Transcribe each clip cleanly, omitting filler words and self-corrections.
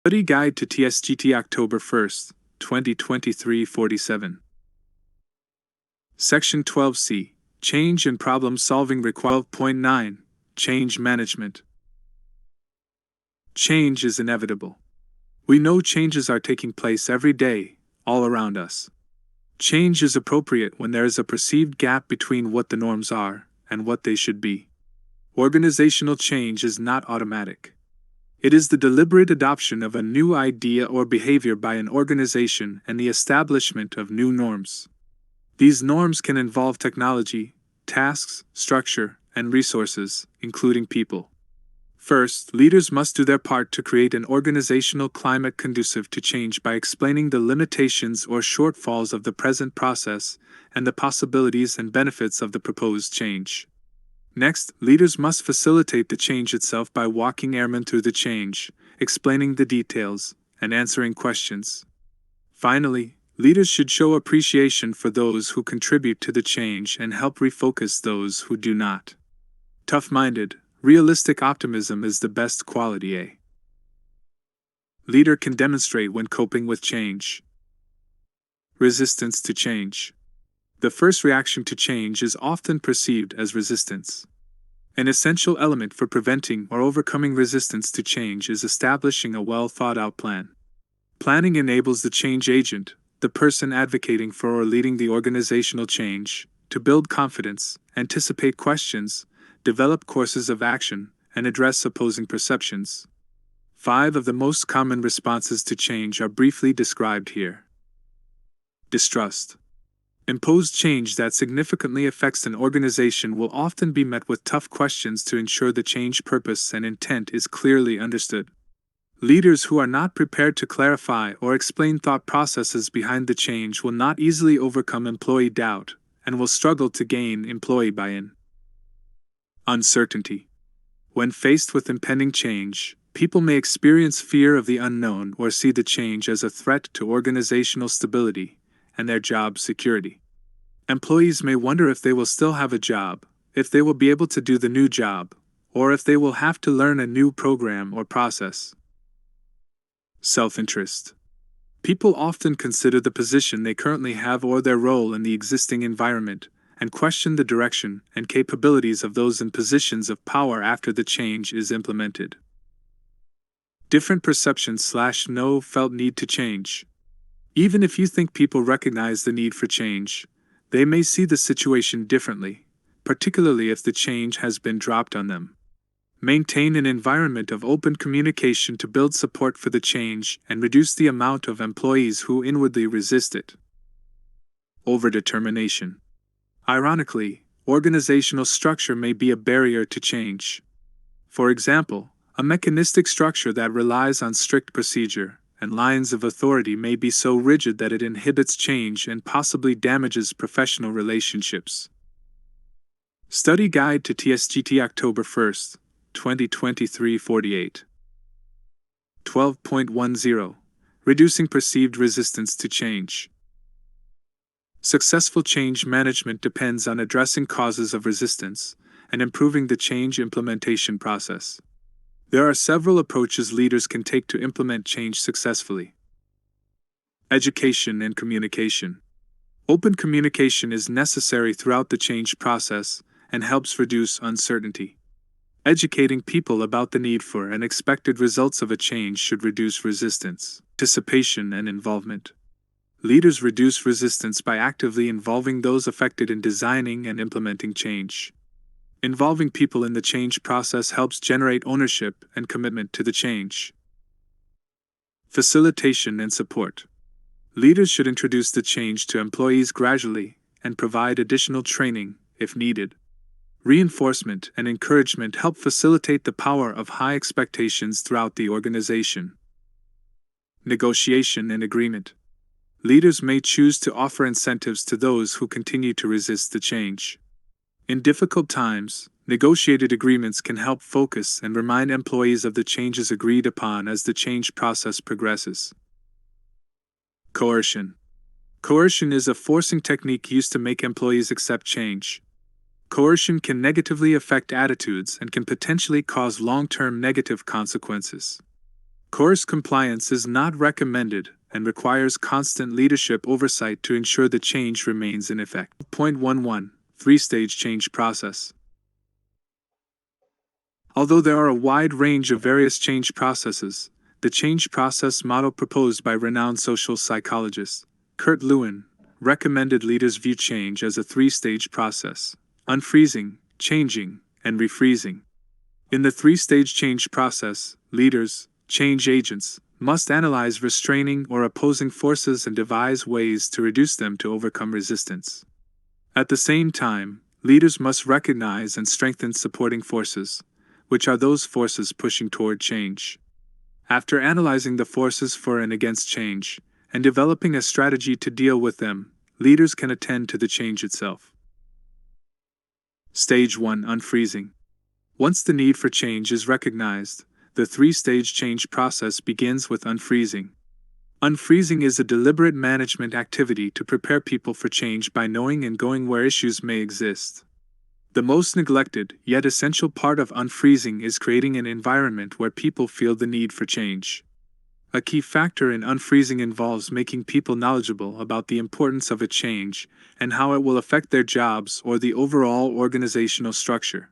Study Guide to Tsgt October 1st, 2023 47. Section 12C, Change and Problem Solving Required. 12.9, Change Management. Change is inevitable. We know changes are taking place every day, all around us. Change is appropriate when there is a perceived gap between what the norms are and what they should be. Organizational change is not automatic. It is the deliberate adoption of a new idea or behavior by an organization and the establishment of new norms. These norms can involve technology, tasks, structure, and resources, including people. First, leaders must do their part to create an organizational climate conducive to change by explaining the limitations or shortfalls of the present process and the possibilities and benefits of the proposed change. Next, leaders must facilitate the change itself by walking airmen through the change, explaining the details, and answering questions. Finally, leaders should show appreciation for those who contribute to the change and help refocus those who do not. Tough-minded, realistic optimism is the best quality a leader can demonstrate when coping with change. Resistance to change. The first reaction to change is often perceived as resistance. An essential element for preventing or overcoming resistance to change is establishing a well-thought-out plan. Planning enables the change agent, the person advocating for or leading the organizational change, to build confidence, anticipate questions, develop courses of action, and address opposing perceptions. 5 of the most common responses to change are briefly described here. Distrust. Imposed change that significantly affects an organization will often be met with tough questions to ensure the change purpose and intent is clearly understood. Leaders who are not prepared to clarify or explain thought processes behind the change will not easily overcome employee doubt and will struggle to gain employee buy-in. Uncertainty. When faced with impending change, people may experience fear of the unknown or see the change as a threat to organizational stability and their job security. Employees may wonder if they will still have a job, if they will be able to do the new job, or if they will have to learn a new program or process. Self-interest. People often consider the position they currently have or their role in the existing environment, and question the direction and capabilities of those in positions of power after the change is implemented. Different perceptions / no felt need to change. Even if you think people recognize the need for change, they may see the situation differently, particularly if the change has been dropped on them. Maintain an environment of open communication to build support for the change and reduce the amount of employees who inwardly resist it. Overdetermination. Ironically, organizational structure may be a barrier to change. For example, a mechanistic structure that relies on strict procedure and lines of authority may be so rigid that it inhibits change and possibly damages professional relationships. Study Guide to Tsgt October 1st, 2023 48. 12.10, Reducing Perceived Resistance to Change. Successful change management depends on addressing causes of resistance and improving the change implementation process. There are several approaches leaders can take to implement change successfully. Education and communication. Open communication is necessary throughout the change process and helps reduce uncertainty. Educating people about the need for and expected results of a change should reduce resistance. Participation and involvement. Leaders reduce resistance by actively involving those affected in designing and implementing change. Involving people in the change process helps generate ownership and commitment to the change. Facilitation and support. Leaders should introduce the change to employees gradually and provide additional training if needed. Reinforcement and encouragement help facilitate the power of high expectations throughout the organization. Negotiation and agreement. Leaders may choose to offer incentives to those who continue to resist the change. In difficult times, negotiated agreements can help focus and remind employees of the changes agreed upon as the change process progresses. Coercion. Coercion is a forcing technique used to make employees accept change. Coercion can negatively affect attitudes and can potentially cause long-term negative consequences. Course compliance is not recommended and requires constant leadership oversight to ensure the change remains in effect. Point 11. Three-stage change process. Although there are a wide range of various change processes, the change process model proposed by renowned social psychologist Kurt Lewin recommended leaders view change as a three-stage process: unfreezing, changing, and refreezing. In the three-stage change process, leaders, change agents, must analyze restraining or opposing forces and devise ways to reduce them to overcome resistance. At the same time, leaders must recognize and strengthen supporting forces, which are those forces pushing toward change. After analyzing the forces for and against change, and developing a strategy to deal with them, leaders can attend to the change itself. Stage 1. Unfreezing. Once the need for change is recognized, the three-stage change process begins with unfreezing. Unfreezing is a deliberate management activity to prepare people for change by knowing and going where issues may exist. The most neglected, yet essential part of unfreezing is creating an environment where people feel the need for change. A key factor in unfreezing involves making people knowledgeable about the importance of a change and how it will affect their jobs or the overall organizational structure.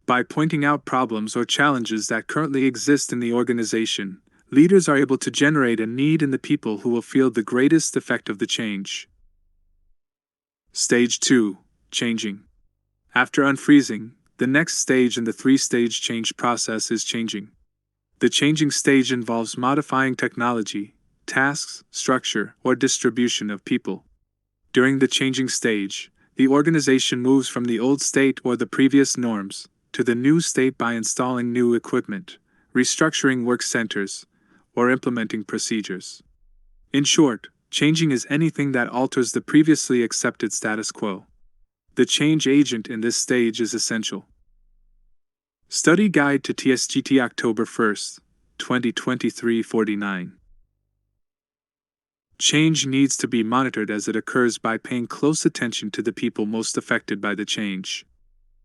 By pointing out problems or challenges that currently exist in the organization, leaders are able to generate a need in the people who will feel the greatest effect of the change. Stage 2. Changing. After unfreezing, the next stage in the three-stage change process is changing. The changing stage involves modifying technology, tasks, structure, or distribution of people. During the changing stage, the organization moves from the old state or the previous norms to the new state by installing new equipment, restructuring work centers, or implementing procedures. In short, changing is anything that alters the previously accepted status quo. The change agent in this stage is essential. Study Guide to Tsgt October 1st, 2023 49. Change needs to be monitored as it occurs by paying close attention to the people most affected by the change.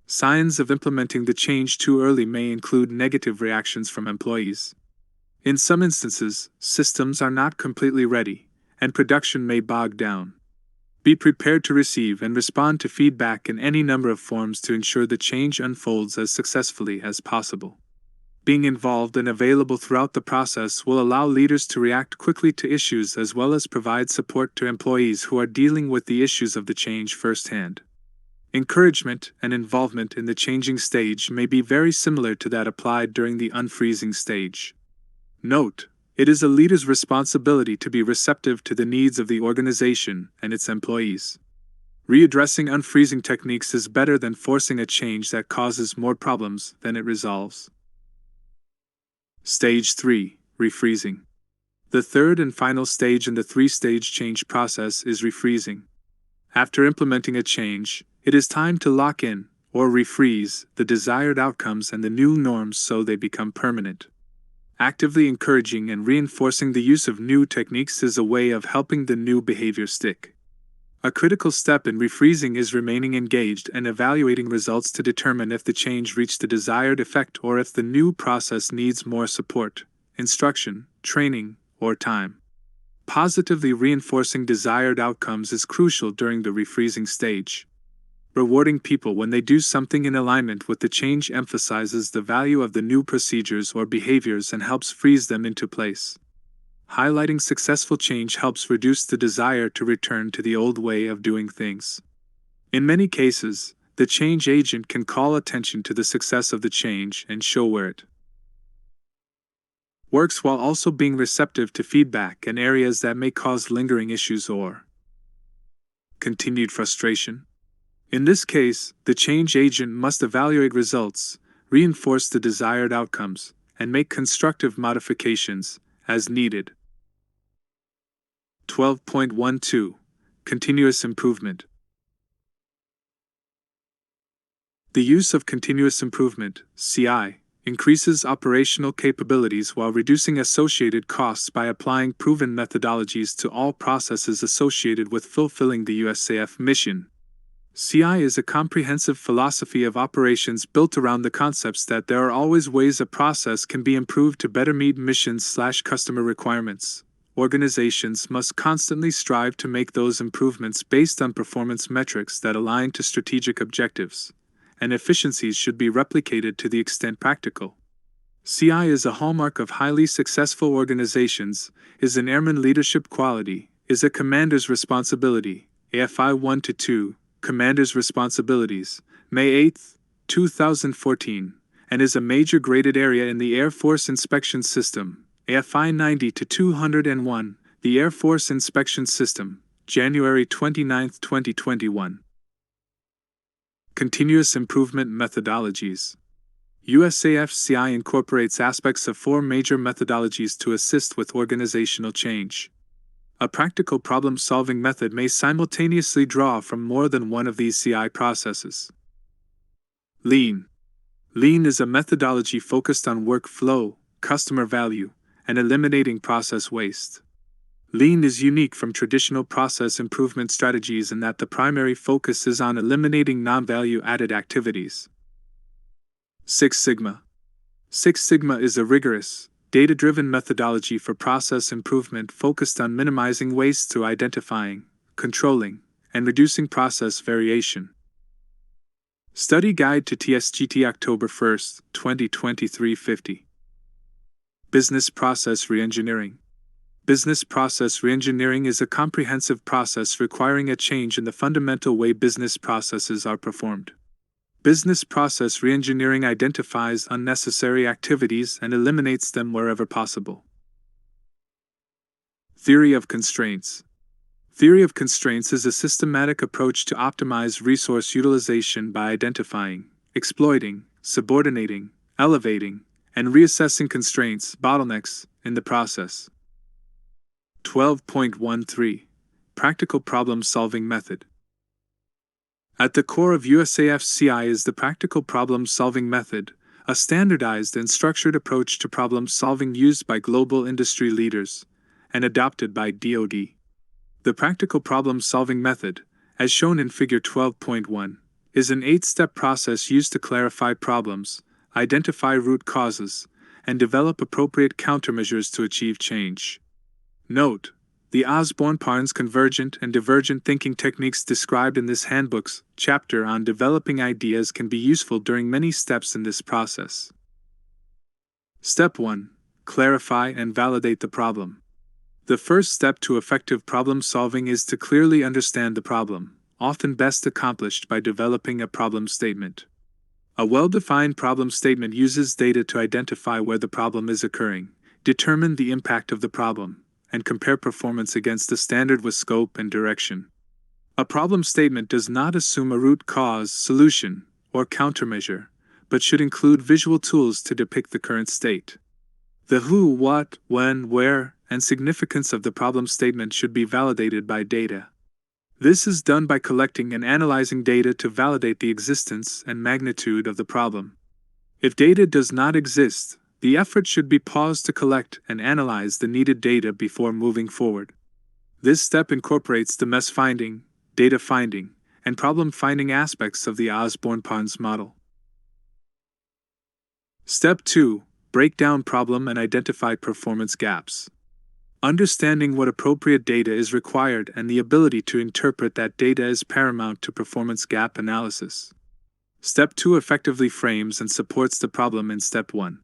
Signs of implementing the change too early may include negative reactions from employees. In some instances, systems are not completely ready, and production may bog down. Be prepared to receive and respond to feedback in any number of forms to ensure the change unfolds as successfully as possible. Being involved and available throughout the process will allow leaders to react quickly to issues as well as provide support to employees who are dealing with the issues of the change firsthand. Encouragement and involvement in the changing stage may be very similar to that applied during the unfreezing stage. Note, it is a leader's responsibility to be receptive to the needs of the organization and its employees. Readdressing unfreezing techniques is better than forcing a change that causes more problems than it resolves. Stage 3. Refreezing. The third and final stage in the three-stage change process is refreezing. After implementing a change, it is time to lock in, or refreeze, the desired outcomes and the new norms so they become permanent. Actively encouraging and reinforcing the use of new techniques is a way of helping the new behavior stick. A critical step in refreezing is remaining engaged and evaluating results to determine if the change reached the desired effect or if the new process needs more support, instruction, training, or time. Positively reinforcing desired outcomes is crucial during the refreezing stage. Rewarding people when they do something in alignment with the change emphasizes the value of the new procedures or behaviors and helps freeze them into place. Highlighting successful change helps reduce the desire to return to the old way of doing things. In many cases, the change agent can call attention to the success of the change and show where it works while also being receptive to feedback and areas that may cause lingering issues or continued frustration. In this case, the change agent must evaluate results, reinforce the desired outcomes, and make constructive modifications as needed. 12.12. Continuous improvement. The use of continuous improvement, CI, increases operational capabilities while reducing associated costs by applying proven methodologies to all processes associated with fulfilling the USAF mission. CI is a comprehensive philosophy of operations built around the concepts that there are always ways a process can be improved to better meet missions/customer requirements. Organizations must constantly strive to make those improvements based on performance metrics that align to strategic objectives, and efficiencies should be replicated to the extent practical. CI is a hallmark of highly successful organizations, is an airman leadership quality, is a commander's responsibility, AFI 1-2, Commander's Responsibilities, May 8, 2014, and is a major graded area in the Air Force Inspection System, AFI 90-201, the Air Force Inspection System, January 29, 2021. Continuous Improvement Methodologies. USAF CI incorporates aspects of 4 major methodologies to assist with organizational change. A practical problem-solving method may simultaneously draw from more than one of these CI processes. Lean. Lean is a methodology focused on workflow, customer value, and eliminating process waste. Lean is unique from traditional process improvement strategies in that the primary focus is on eliminating non-value-added activities. Six Sigma. Six Sigma is a rigorous, data-driven methodology for process improvement focused on minimizing waste through identifying, controlling, and reducing process variation. Study Guide to Tsgt October 1, 2023 50. Business Process Reengineering. Business process reengineering is a comprehensive process requiring a change in the fundamental way business processes are performed. Business process reengineering identifies unnecessary activities and eliminates them wherever possible. Theory of constraints. Theory of constraints is a systematic approach to optimize resource utilization by identifying, exploiting, subordinating, elevating, and reassessing constraints, bottlenecks, in the process. 12.13 Practical Problem-Solving Method. At the core of USAF CI is the practical problem-solving method, a standardized and structured approach to problem-solving used by global industry leaders, and adopted by DoD. The practical problem-solving method, as shown in Figure 12.1, is an 8-step process used to clarify problems, identify root causes, and develop appropriate countermeasures to achieve change. Note: the Osborne-Parnes convergent and divergent thinking techniques described in this handbook's chapter on developing ideas can be useful during many steps in this process. Step 1. Clarify and validate the problem. The first step to effective problem solving is to clearly understand the problem, often best accomplished by developing a problem statement. A well-defined problem statement uses data to identify where the problem is occurring, determine the impact of the problem, and compare performance against the standard with scope and direction. A problem statement does not assume a root cause, solution, or countermeasure, but should include visual tools to depict the current state. The who, what, when, where, and significance of the problem statement should be validated by data. This is done by collecting and analyzing data to validate the existence and magnitude of the problem. If data does not exist, the effort should be paused to collect and analyze the needed data before moving forward. This step incorporates the mess finding, data finding, and problem finding aspects of the Osborne-Parnes model. Step 2. Break down problem and identify performance gaps. Understanding what appropriate data is required and the ability to interpret that data is paramount to performance gap analysis. Step 2 effectively frames and supports the problem in Step 1.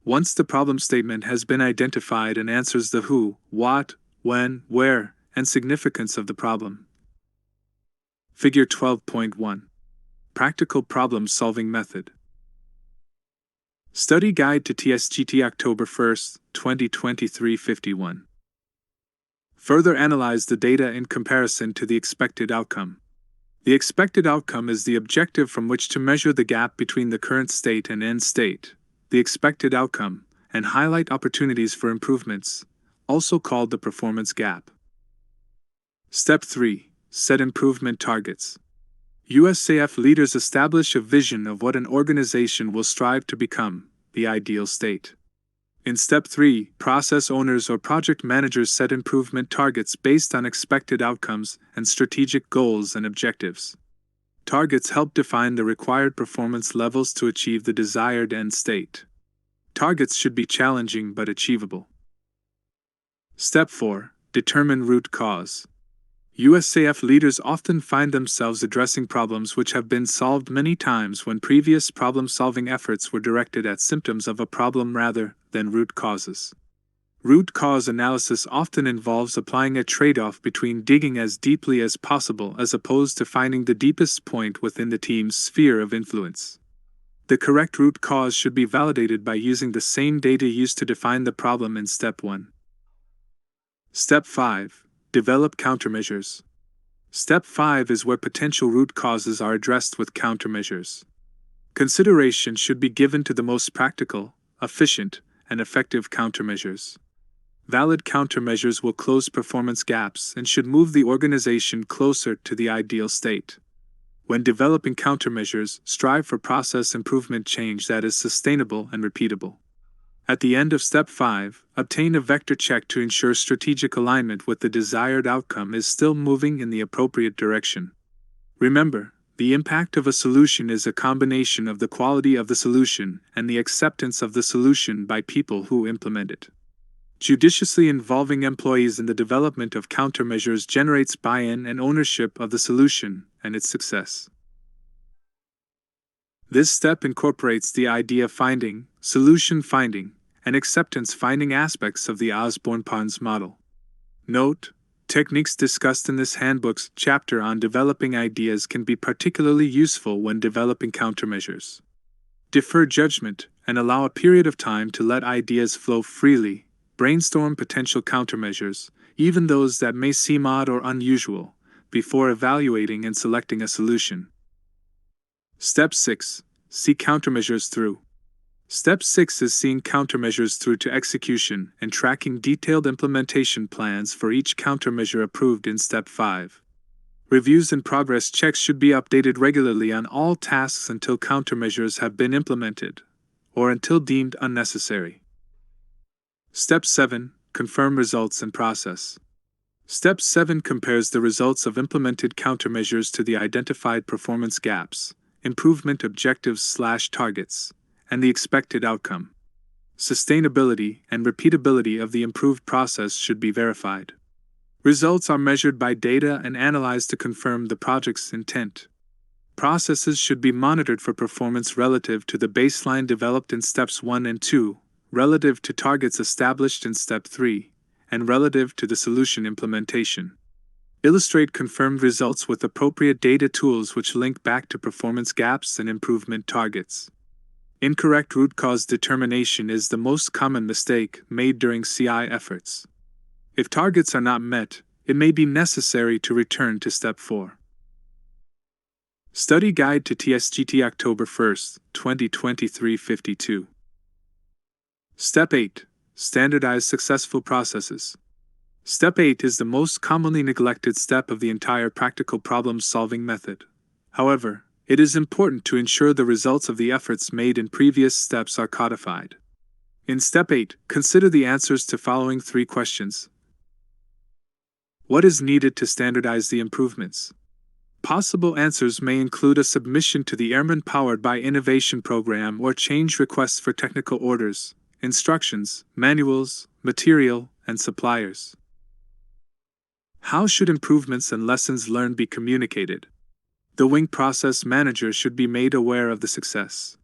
Once the problem statement has been identified and answers the who, what, when, where, and significance of the problem. Figure 12.1. Practical Problem-Solving Method. Study Guide to Tsgt October 1, 2023 51. Further analyze the data in comparison to the expected outcome. The expected outcome is the objective from which to measure the gap between the current state and end state, the expected outcome, and highlight opportunities for improvements, also called the performance gap. Step 3. Set improvement targets. USAF leaders establish a vision of what an organization will strive to become, the ideal state. In Step 3, process owners or project managers set improvement targets based on expected outcomes and strategic goals and objectives. Targets help define the required performance levels to achieve the desired end state. Targets should be challenging but achievable. Step 4. Determine root cause. USAF leaders often find themselves addressing problems which have been solved many times when previous problem-solving efforts were directed at symptoms of a problem rather than root causes. Root cause analysis often involves applying a trade-off between digging as deeply as possible as opposed to finding the deepest point within the team's sphere of influence. The correct root cause should be validated by using the same data used to define the problem in Step 1. Step 5. Develop countermeasures. Step 5 is where potential root causes are addressed with countermeasures. Consideration should be given to the most practical, efficient, and effective countermeasures. Valid countermeasures will close performance gaps and should move the organization closer to the ideal state. When developing countermeasures, strive for process improvement change that is sustainable and repeatable. At the end of Step 5, obtain a vector check to ensure strategic alignment with the desired outcome is still moving in the appropriate direction. Remember, the impact of a solution is a combination of the quality of the solution and the acceptance of the solution by people who implement it. Judiciously involving employees in the development of countermeasures generates buy-in and ownership of the solution and its success. This step incorporates the idea finding, solution finding, and acceptance finding aspects of the Osborne-Parnes model. Note: techniques discussed in this handbook's chapter on developing ideas can be particularly useful when developing countermeasures. Defer judgment and allow a period of time to let ideas flow freely. Brainstorm potential countermeasures, even those that may seem odd or unusual, before evaluating and selecting a solution. Step 6. See countermeasures through. Step 6 is seeing countermeasures through to execution and tracking detailed implementation plans for each countermeasure approved in Step 5. Reviews and progress checks should be updated regularly on all tasks until countermeasures have been implemented, or until deemed unnecessary. Step 7. Confirm results and process. Step 7 compares the results of implemented countermeasures to the identified performance gaps, improvement objectives/targets, and the expected outcome. Sustainability and repeatability of the improved process should be verified. Results are measured by data and analyzed to confirm the project's intent. Processes should be monitored for performance relative to the baseline developed in Steps 1 and 2, relative to targets established in Step 3, and relative to the solution implementation. Illustrate confirmed results with appropriate data tools which link back to performance gaps and improvement targets. Incorrect root cause determination is the most common mistake made during CI efforts. If targets are not met, it may be necessary to return to Step 4. Study Guide to Tsgt October 1, 2023 52. Step 8. Standardize successful processes. Step 8 is the most commonly neglected step of the entire practical problem-solving method. However, it is important to ensure the results of the efforts made in previous steps are codified. In Step 8, consider the answers to following 3 questions. What is needed to standardize the improvements? Possible answers may include a submission to the Airman Powered by Innovation program or change requests for technical orders, instructions, manuals, material, and suppliers. How should improvements and lessons learned be communicated? The wing process manager should be made aware of the success.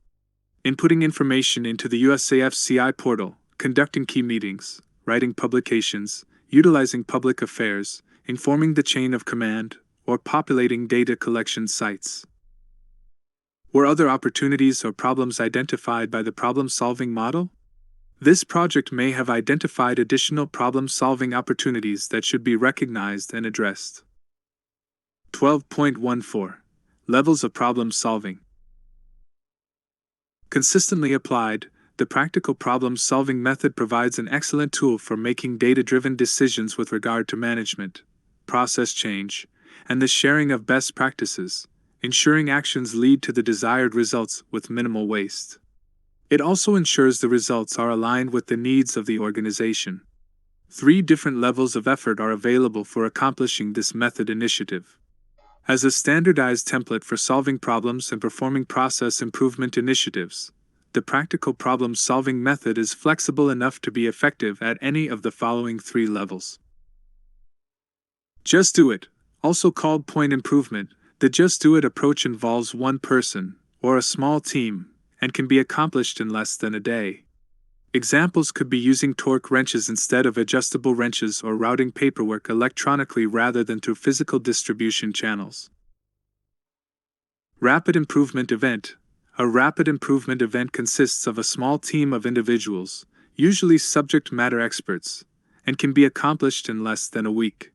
Inputting information into the USAF CI portal, conducting key meetings, writing publications, utilizing public affairs, informing the chain of command, or populating data collection sites. Were other opportunities or problems identified by the problem-solving model? This project may have identified additional problem-solving opportunities that should be recognized and addressed. 12.14. Levels of problem-solving. Consistently applied, the practical problem-solving method provides an excellent tool for making data-driven decisions with regard to management, process change, and the sharing of best practices, ensuring actions lead to the desired results with minimal waste. It also ensures the results are aligned with the needs of the organization. 3 different levels of effort are available for accomplishing this method initiative. As a standardized template for solving problems and performing process improvement initiatives, the practical problem-solving method is flexible enough to be effective at any of the following 3 levels. Just do it, also called point improvement. The just do it approach involves one person, or a small team, and can be accomplished in less than a day. Examples could be using torque wrenches instead of adjustable wrenches or routing paperwork electronically rather than through physical distribution channels. Rapid improvement event. A rapid improvement event consists of a small team of individuals, usually subject matter experts, and can be accomplished in less than a week.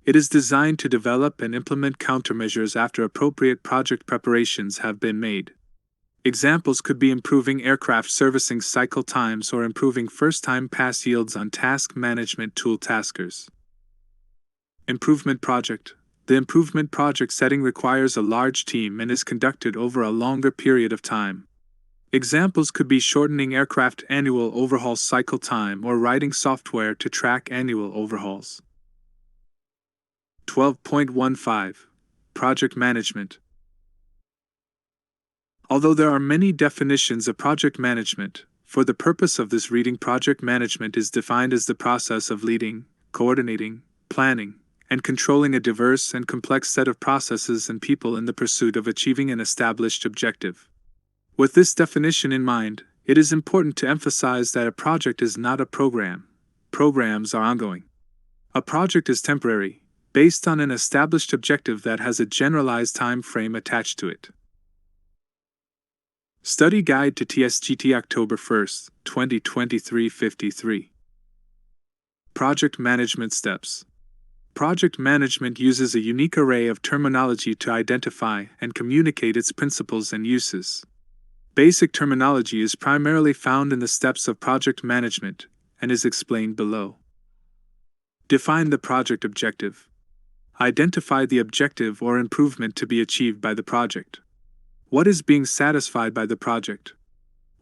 It is designed to develop and implement countermeasures after appropriate project preparations have been made. Examples could be improving aircraft servicing cycle times or improving first-time pass yields on task management tool taskers. Improvement project. The improvement project setting requires a large team and is conducted over a longer period of time. Examples could be shortening aircraft annual overhaul cycle time or writing software to track annual overhauls. 12.15 Project Management. Although there are many definitions of project management, for the purpose of this reading, project management is defined as the process of leading, coordinating, planning, and controlling a diverse and complex set of processes and people in the pursuit of achieving an established objective. With this definition in mind, it is important to emphasize that a project is not a program. Programs are ongoing. A project is temporary, based on an established objective that has a generalized time frame attached to it. Study Guide to Tsgt October 1, 2023 53. Project Management Steps. Project management uses a unique array of terminology to identify and communicate its principles and uses. Basic terminology is primarily found in the steps of project management and is explained below. Define the project objective. Identify the objective or improvement to be achieved by the project. What is being satisfied by the project?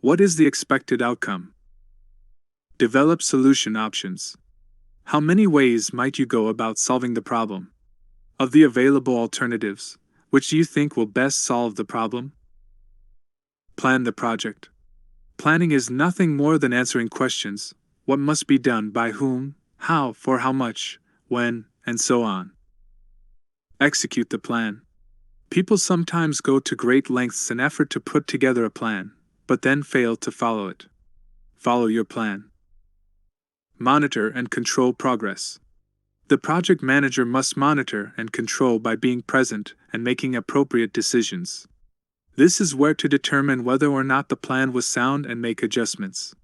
What is the expected outcome? Develop solution options. How many ways might you go about solving the problem? Of the available alternatives, which do you think will best solve the problem? Plan the project. Planning is nothing more than answering questions: what must be done by whom, how, for how much, when, and so on. Execute the plan. People sometimes go to great lengths in effort to put together a plan, but then fail to follow it. Follow your plan. Monitor and control progress. The project manager must monitor and control by being present and making appropriate decisions. This is where to determine whether or not the plan was sound and make adjustments.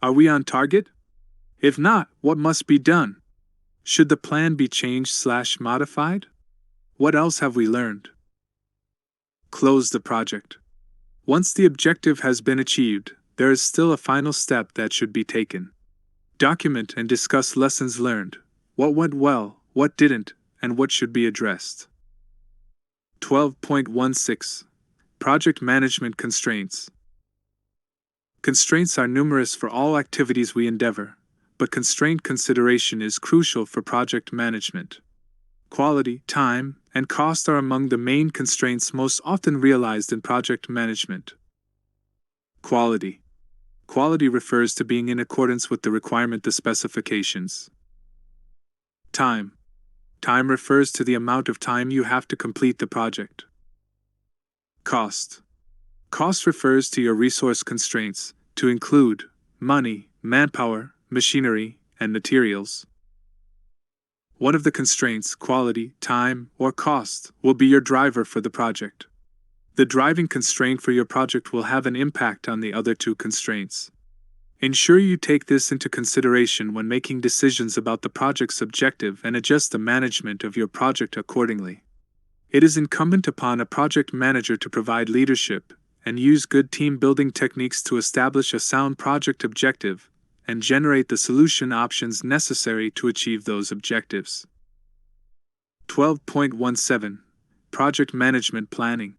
Are we on target? If not, what must be done? Should the plan be changed/modified? What else have we learned? Close the project. Once the objective has been achieved, there is still a final step that should be taken. Document and discuss lessons learned, what went well, what didn't, and what should be addressed. 12.16 Project Management Constraints. Constraints are numerous for all activities we endeavor, but constraint consideration is crucial for project management. Quality, time, and cost are among the main constraints most often realized in project management. Quality. Quality refers to being in accordance with the requirement, the specifications. Time. Time refers to the amount of time you have to complete the project. Cost. Cost refers to your resource constraints, to include money, manpower, machinery, and materials. One of the constraints, quality, time, or cost, will be your driver for the project. The driving constraint for your project will have an impact on the other two constraints. Ensure you take this into consideration when making decisions about the project's objective and adjust the management of your project accordingly. It is incumbent upon a project manager to provide leadership and use good team-building techniques to establish a sound project objective and generate the solution options necessary to achieve those objectives. 12.17 Project Management Planning.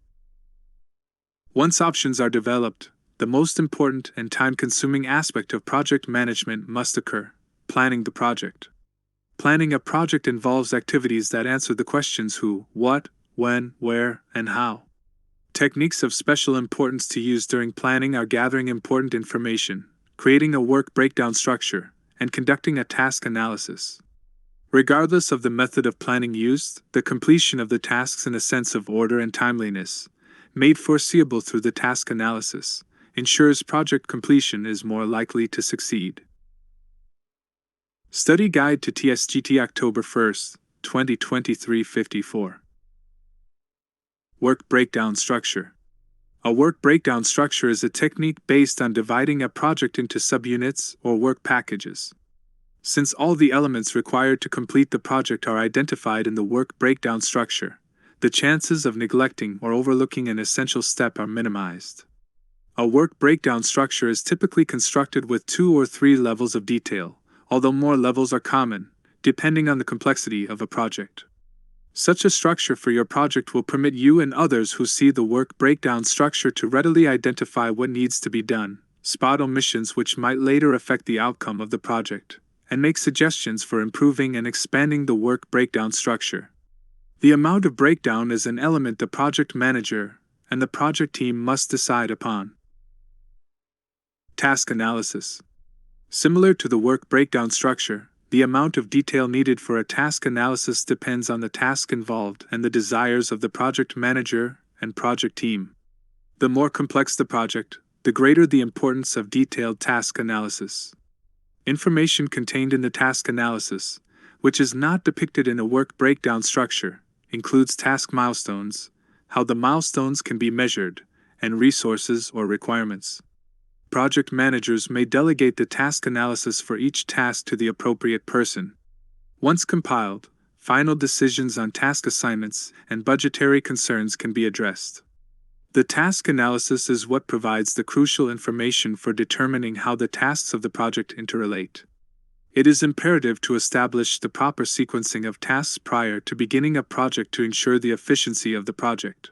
Once options are developed, the most important and time-consuming aspect of project management must occur: planning the project. Planning a project involves activities that answer the questions who, what, when, where, and how. Techniques of special importance to use during planning are gathering important information, creating a work breakdown structure, and conducting a task analysis. Regardless of the method of planning used, the completion of the tasks in a sense of order and timeliness, made foreseeable through the task analysis, ensures project completion is more likely to succeed. Study Guide to Tsgt October 1st, 2023 54. Work breakdown structure. A work breakdown structure is a technique based on dividing a project into subunits or work packages. Since all the elements required to complete the project are identified in the work breakdown structure, the chances of neglecting or overlooking an essential step are minimized. A work breakdown structure is typically constructed with 2 or 3 levels of detail, although more levels are common, depending on the complexity of a project. Such a structure for your project will permit you and others who see the work breakdown structure to readily identify what needs to be done, spot omissions which might later affect the outcome of the project, and make suggestions for improving and expanding the work breakdown structure. The amount of breakdown is an element the project manager and the project team must decide upon. Task analysis. Similar to the work breakdown structure, the amount of detail needed for a task analysis depends on the task involved and the desires of the project manager and project team. The more complex the project, the greater the importance of detailed task analysis. Information contained in the task analysis, which is not depicted in a work breakdown structure, includes task milestones, how the milestones can be measured, and resources or requirements. Project managers may delegate the task analysis for each task to the appropriate person. Once compiled, final decisions on task assignments and budgetary concerns can be addressed. The task analysis is what provides the crucial information for determining how the tasks of the project interrelate. It is imperative to establish the proper sequencing of tasks prior to beginning a project to ensure the efficiency of the project.